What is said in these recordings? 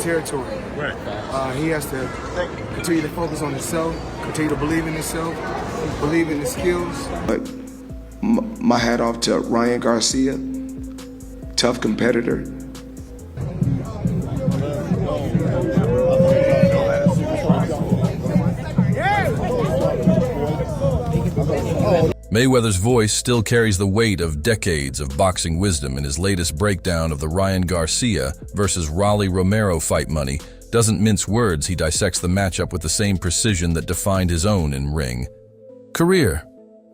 territory. Right. He has to continue to focus on himself, continue to believe in himself, believe in his skills. But my hat off to Ryan Garcia, tough competitor. Mayweather's voice still carries the weight of decades of boxing wisdom. In his latest breakdown of the Ryan Garcia versus Romero fight money, doesn't mince words. He dissects the matchup with the same precision that defined his own in ring. Career.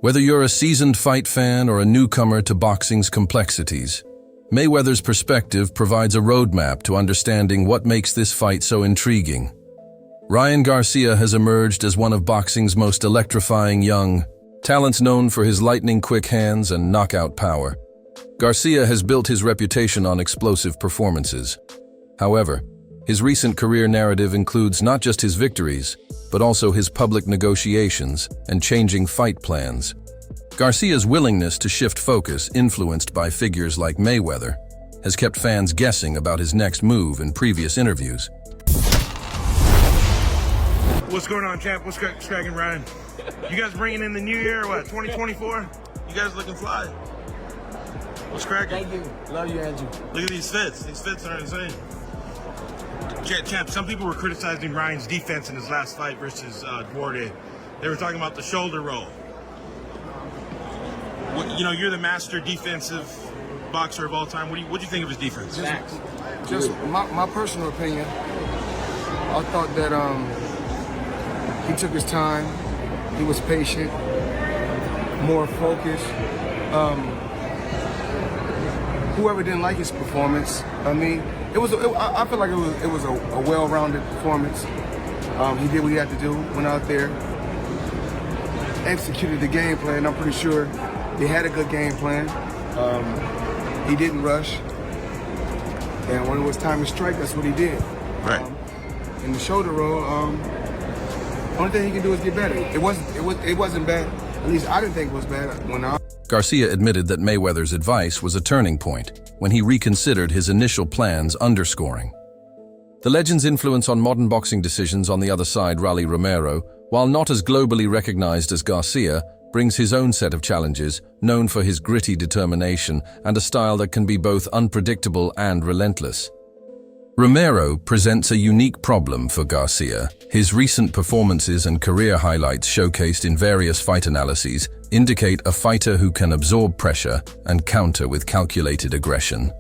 Whether you're a seasoned fight fan or a newcomer to boxing's complexities, Mayweather's perspective provides a roadmap to understanding what makes this fight so intriguing. Ryan Garcia has emerged as one of boxing's most electrifying young talents, known for his lightning-quick hands and knockout power. Garcia has built his reputation on explosive performances. However, his recent career narrative includes not just his victories, but also his public negotiations and changing fight plans. Garcia's willingness to shift focus, influenced by figures like Mayweather, has kept fans guessing about his next move in previous interviews. What's going on, champ? What's cracking, Ryan? You guys bringing in the new year, what, 2024? You guys looking fly. What's cracking? Thank you. Love you, Andrew. Look at these fits. These fits are insane. Champ, some people were criticizing Ryan's defense in his last fight versus Duarte. They were talking about the shoulder roll. You know, you're the master defensive boxer of all time. What do you think of his defense? Just my personal opinion, I thought that he took his time. He was patient, more focused. Whoever didn't like his performance, I mean, I feel like it was a well-rounded performance. He did what he had to do, went out there, executed the game plan. I'm pretty sure they had a good game plan. He didn't rush, and when it was time to strike, that's what he did. Right. In the shoulder roll, only thing he can do is get better. It wasn't bad. At least I didn't think it was bad. Garcia admitted that Mayweather's advice was a turning point when he reconsidered his initial plans, underscoring the legend's influence on modern boxing decisions. On the other side, Romero, while not as globally recognized as Garcia, brings his own set of challenges, known for his gritty determination and a style that can be both unpredictable and relentless. Romero presents a unique problem for Garcia. His recent performances and career highlights showcased in various fight analyses indicate a fighter who can absorb pressure and counter with calculated aggression.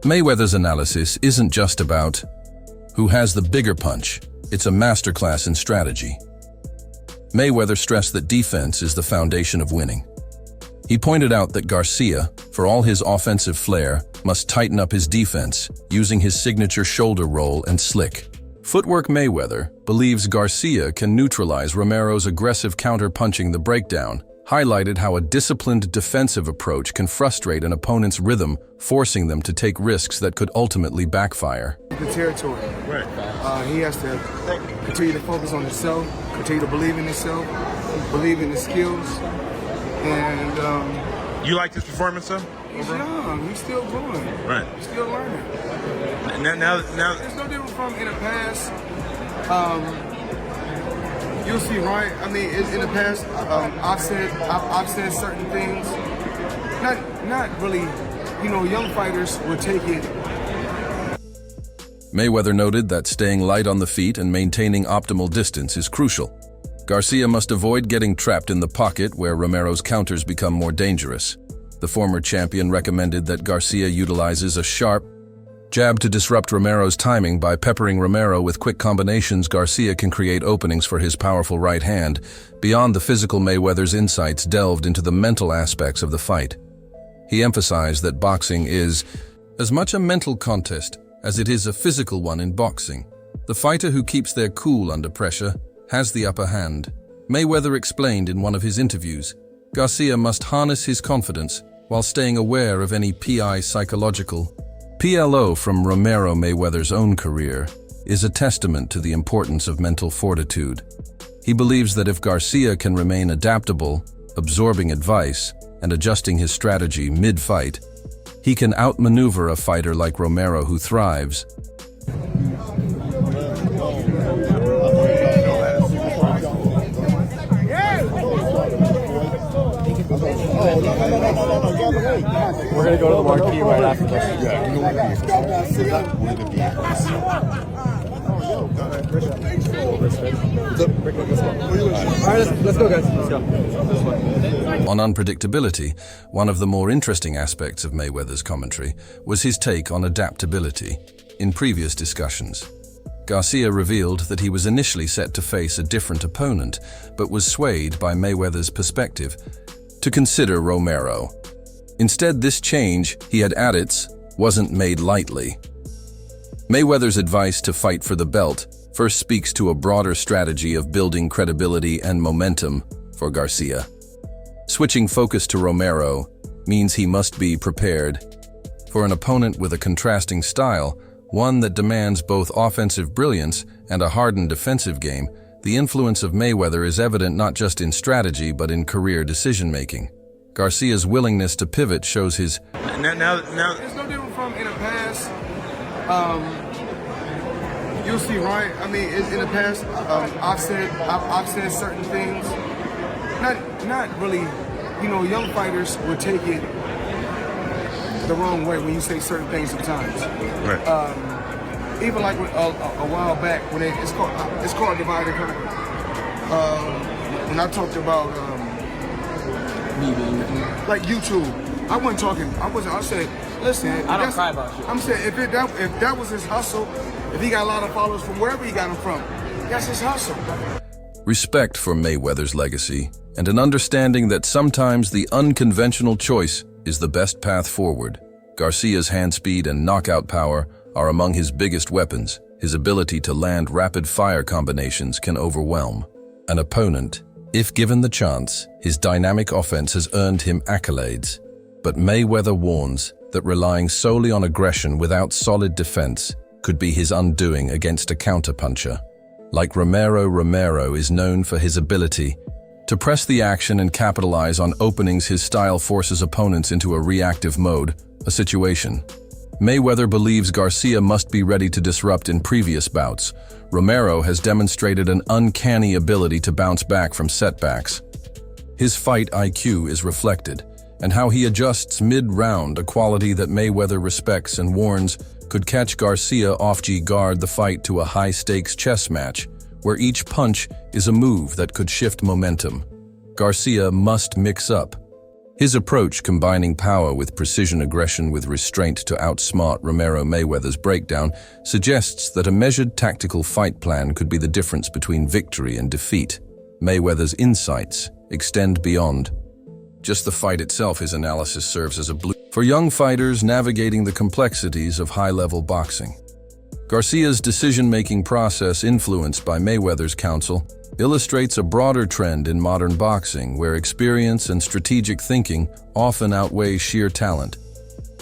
Mayweather's analysis isn't just about who has the bigger punch, it's a masterclass in strategy. Mayweather stressed that defense is the foundation of winning. He pointed out that Garcia, for all his offensive flair, must tighten up his defense, using his signature shoulder roll and slick footwork. Mayweather believes Garcia can neutralize Romero's aggressive counter-punching. The breakdown highlighted how a disciplined defensive approach can frustrate an opponent's rhythm, forcing them to take risks that could ultimately backfire. The territory. Right. He has to continue to focus on himself, continue to believe in himself, believe in his skills, and You liked his performance, though? he's young. He's still growing. Right. He's still learning. Now, There's no different from in the past. You'll see, right? I mean, in the past, I've said certain things. Not really. You know, young fighters will take it. Mayweather noted that staying light on the feet and maintaining optimal distance is crucial. Garcia must avoid getting trapped in the pocket, where Romero's counters become more dangerous. The former champion recommended that Garcia utilizes a sharp jab to disrupt Romero's timing. By peppering Romero with quick combinations, Garcia can create openings for his powerful right hand. Beyond the physical, Mayweather's insights delved into the mental aspects of the fight. He emphasized that boxing is as much a mental contest as it is a physical one. In boxing, the fighter who keeps their cool under pressure has the upper hand. Mayweather explained in one of his interviews, Garcia must harness his confidence while staying aware of any psychological PLO from Romero. Mayweather's own career is a testament to the importance of mental fortitude. He believes that if Garcia can remain adaptable, absorbing advice, and adjusting his strategy mid-fight, he can outmaneuver a fighter like Romero who thrives We're gonna go to the marquee right after this. Yeah, you know what it is. One of the vehicles. All right, let's go, guys. Let's go. On unpredictability, one of the more interesting aspects of Mayweather's commentary was his take on adaptability. In previous discussions, Garcia revealed that he was initially set to face a different opponent, but was swayed by Mayweather's perspective to consider Romero. Instead, this change, he had added, wasn't made lightly. Mayweather's advice to fight for the belt first speaks to a broader strategy of building credibility and momentum for Garcia. Switching focus to Romero means he must be prepared for an opponent with a contrasting style, one that demands both offensive brilliance and a hardened defensive game. The influence of Mayweather is evident not just in strategy but in career decision-making. Garcia's willingness to pivot shows his... Now, It's no different from in the past. You'll see, Ryan. I mean, in the past, I've said certain things. Not really. You know, young fighters would take it the wrong way when you say certain things sometimes. right. Even like a while back when it's called divide and conquer. When I talked about like YouTube, I wasn't talking. I said, listen. I don't cry about shit. I'm saying if that was his hustle, if he got a lot of followers from wherever he got them from, that's his hustle. Respect for Mayweather's legacy, and an understanding that sometimes the unconventional choice is the best path forward. Garcia's hand speed and knockout power are among his biggest weapons. His ability to land rapid-fire combinations can overwhelm an opponent. If given the chance, his dynamic offense has earned him accolades. But Mayweather warns that relying solely on aggression without solid defense could be his undoing against a counterpuncher. Like Romero is known for his ability to press the action and capitalize on openings. His style forces opponents into a reactive mode, a situation. Mayweather believes Garcia must be ready to disrupt in previous bouts. Romero has demonstrated an uncanny ability to bounce back from setbacks. His fight IQ is reflected, and how he adjusts mid-round, a quality that Mayweather respects and warns could catch Garcia off guard. The fight to a high-stakes chess match, where each punch is a move that could shift momentum. Garcia must mix up his approach, combining power with precision, aggression with restraint to outsmart Romero. Mayweather's breakdown suggests that a measured tactical fight plan could be the difference between victory and defeat. Mayweather's insights extend beyond just the fight itself. His analysis serves as a blueprint for young fighters navigating the complexities of high-level boxing. Garcia's decision-making process, influenced by Mayweather's counsel, illustrates a broader trend in modern boxing where experience and strategic thinking often outweigh sheer talent.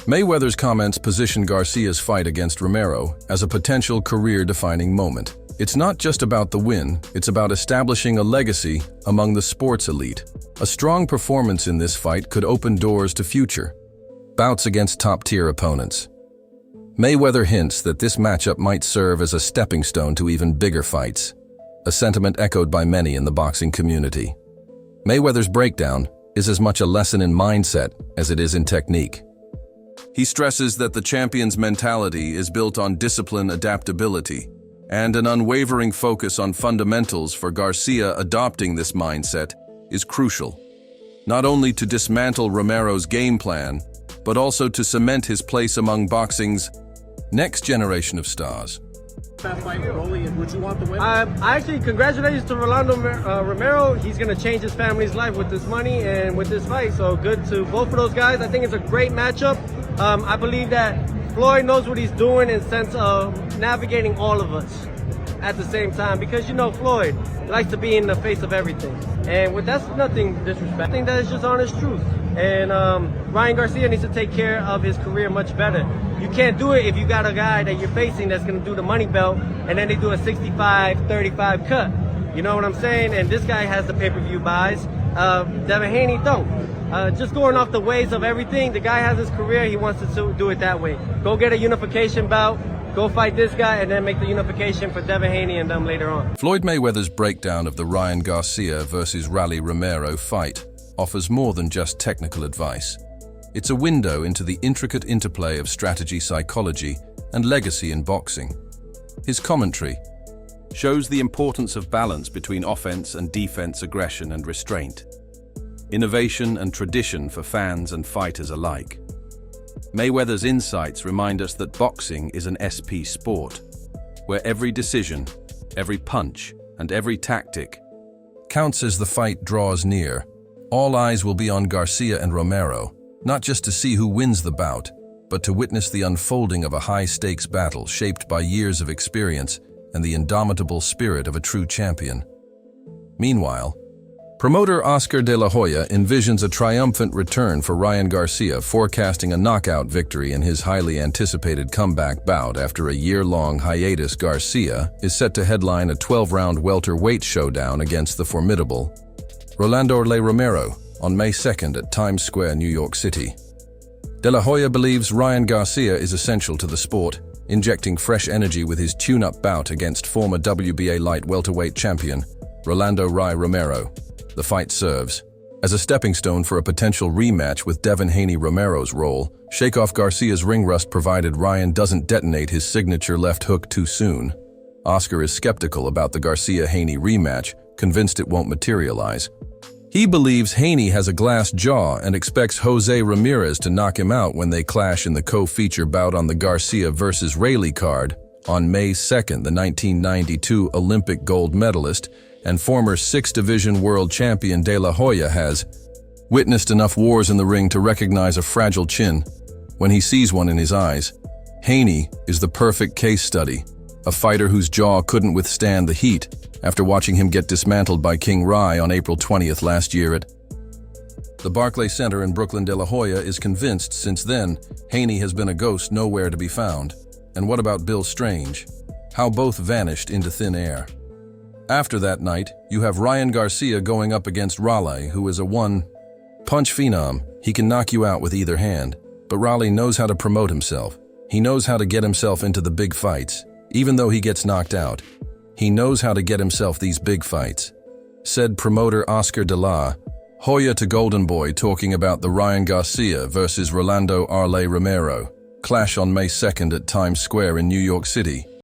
Mayweather's comments position Garcia's fight against Romero as a potential career-defining moment. It's not just about the win, it's about establishing a legacy among the sports elite. A strong performance in this fight could open doors to future bouts against top-tier opponents. Mayweather hints that this matchup might serve as a stepping stone to even bigger fights, a sentiment echoed by many in the boxing community. Mayweather's breakdown is as much a lesson in mindset as it is in technique. He stresses that the champion's mentality is built on discipline, adaptability, and an unwavering focus on fundamentals. For Garcia, adopting this mindset is crucial, not only to dismantle Romero's game plan, but also to cement his place among boxing's next generation of stars. Would you want the win? Actually, congratulations to Rolando Romero. He's going to change his family's life with this money and with this fight. So good to both of those guys. I think it's a great matchup. I believe that Floyd knows what he's doing in the sense of navigating all of us at the same time. Because, you know, Floyd likes to be in the face of everything. And that's nothing disrespect. I think that is just honest truth. And Ryan Garcia needs to take care of his career much better. You can't do it if you got a guy that you're facing that's going to do the money belt and then they do a 65-35 cut. You know what I'm saying? And this guy has the pay-per-view buys. Devin Haney don't. Just going off the ways of everything, the guy has his career, he wants to do it that way. Go get a unification bout, go fight this guy, and then make the unification for Devin Haney and them later on. Floyd Mayweather's breakdown of the Ryan Garcia versus Rally Romero fight offers more than just technical advice. It's a window into the intricate interplay of strategy, psychology, and legacy in boxing. His commentary shows the importance of balance between offense and defense, aggression and restraint, innovation and tradition for fans and fighters alike. Mayweather's insights remind us that boxing is an SP sport, where every decision, every punch, and every tactic counts as the fight draws near. All eyes will be on Garcia and Romero, not just to see who wins the bout, but to witness the unfolding of a high-stakes battle shaped by years of experience and the indomitable spirit of a true champion. Meanwhile, promoter Oscar de la Hoya envisions a triumphant return for Ryan Garcia, forecasting a knockout victory in his highly anticipated comeback bout. After a year-long hiatus, Garcia is set to headline a 12-round welterweight showdown against the formidable Rolando Romero on May 2nd at Times Square, New York City. De la Hoya believes Ryan Garcia is essential to the sport, injecting fresh energy with his tune-up bout against former WBA light welterweight champion Rolando Romero. The fight serves as a stepping stone for a potential rematch with Devin Haney. Romero's role shake off Garcia's ring rust provided Ryan doesn't detonate his signature left hook too soon. Oscar is skeptical about the Garcia-Haney rematch, convinced it won't materialize. He believes Haney has a glass jaw and expects Jose Ramirez to knock him out when they clash in the co-feature bout on the Garcia vs. REALLY card on May 2nd. The 1992 Olympic gold medalist and former 6th Division world champion De La Hoya has witnessed enough wars in the ring to recognize a fragile chin when he sees one in his eyes. Haney is the perfect case study, a fighter whose jaw couldn't withstand the heat after watching him get dismantled by King Rye on April 20th last year at the Barclays Center in Brooklyn. De La Hoya is convinced since then Haney has been a ghost nowhere to be found. And what about Bill Strange? How both vanished into thin air. After that night, you have Ryan Garcia going up against Raleigh, who is a one-punch phenom. He can knock you out with either hand, but Raleigh knows how to promote himself. He knows how to get himself into the big fights. Even though he gets knocked out, he knows how to get himself these big fights, said promoter Oscar de la Hoya to Golden Boy, talking about the Ryan Garcia versus Rolando Romero clash on May 2nd at Times Square in New York City.